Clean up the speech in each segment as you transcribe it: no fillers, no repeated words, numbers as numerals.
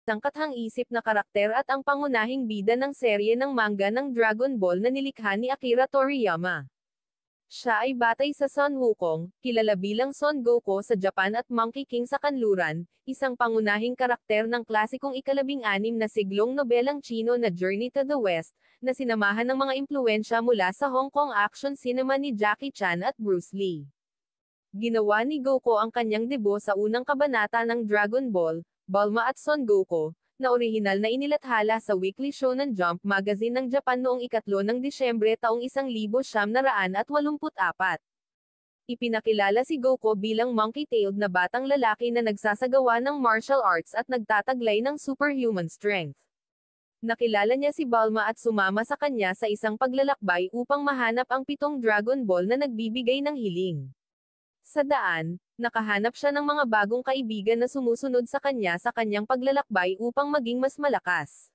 Sangkathang-isip na karakter at ang pangunahing bida ng serye ng manga ng Dragon Ball na nilikha ni Akira Toriyama. Siya ay batay sa Son Wukong, kilala bilang Son Goku sa Japan at Monkey King sa kanluran, isang pangunahing karakter ng klasikong ika-16 na siglong nobelang Chino na Journey to the West, na sinamahan ng mga impluwensya mula sa Hong Kong action cinema ni Jackie Chan at Bruce Lee. Ginawa ni Goku ang kanyang debut sa unang kabanata ng Dragon Ball, Bulma at Son Goku, na orihinal na inilathala sa Weekly Shonen Jump magazine ng Japan noong 3 ng Disyembre taong 1984. Ipinakilala si Goku bilang monkey-tailed na batang lalaki na nagsasagawa ng martial arts at nagtataglay ng superhuman strength. Nakilala niya si Bulma at sumama sa kanya sa isang paglalakbay upang mahanap ang 7 Dragon Ball na nagbibigay ng hiling. Sa daan, nakahanap siya ng mga bagong kaibigan na sumusunod sa kanya sa kanyang paglalakbay upang maging mas malakas.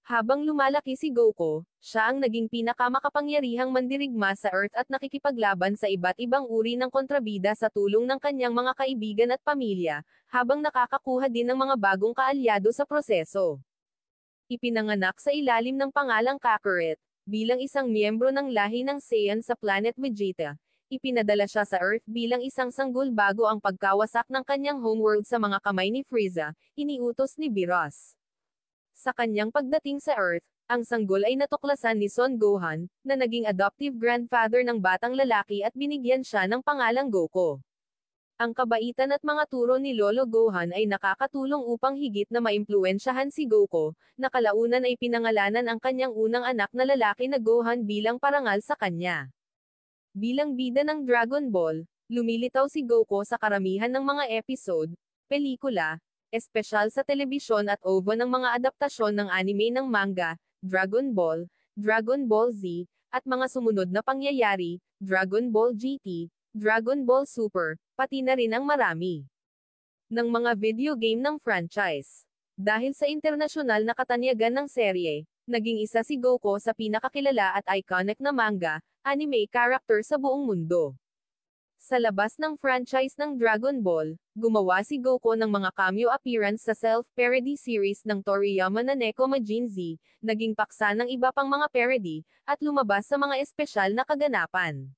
Habang lumalaki si Goku, siya ang naging pinakamakapangyarihang mandirigma sa Earth at nakikipaglaban sa iba't ibang uri ng kontrabida sa tulong ng kanyang mga kaibigan at pamilya, habang nakakakuha din ng mga bagong kaalyado sa proseso. Ipinanganak sa ilalim ng pangalang Kakarot, bilang isang miyembro ng lahi ng Saiyan sa planet Vegeta. Ipinadala siya sa Earth bilang isang sanggol bago ang pagkawasak ng kanyang homeworld sa mga kamay ni Frieza, iniutos ni Beerus. Sa kanyang pagdating sa Earth, ang sanggol ay natuklasan ni Son Gohan, na naging adoptive grandfather ng batang lalaki at binigyan siya ng pangalang Goku. Ang kabaitan at mga turo ni Lolo Gohan ay nakakatulong upang higit na maimpluwensyahan si Goku, na kalaunan ay pinangalanan ang kanyang unang anak na lalaki na Gohan bilang parangal sa kanya. Bilang bida ng Dragon Ball, lumilitaw si Goku sa karamihan ng mga episode, pelikula, espesyal sa telebisyon at OVA ng mga adaptasyon ng anime ng manga, Dragon Ball Z, at mga sumunod na pangyayari, Dragon Ball GT, Dragon Ball Super, pati na rin ang marami ng mga video game ng franchise. Dahil sa internasyonal na katanyagan ng serye, naging isa si Goku sa pinakakilala at iconic na manga, anime character sa buong mundo. Sa labas ng franchise ng Dragon Ball, gumawa si Goku ng mga cameo appearance sa self-parody series ng Toriyama na Neko Majin Z, naging paksa ng iba pang mga parody, at lumabas sa mga espesyal na kaganapan.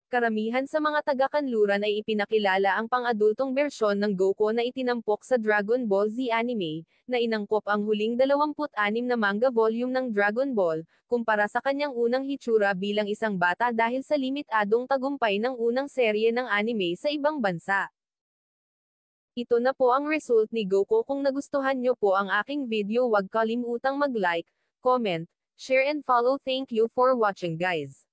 Karamihan sa mga taga-kanluran ay ipinakilala ang pang-adultong bersyon ng Goku na itinampok sa Dragon Ball Z anime, na inangkop ang huling 26 na manga volume ng Dragon Ball, kumpara sa kanyang unang hitsura bilang isang bata dahil sa limitadong tagumpay ng unang serye ng anime sa ibang bansa. Ito na po ang result ni Goku. Kung nagustuhan nyo po ang aking video, huwag kalimutang mag-like, comment, share and follow. Thank you for watching guys.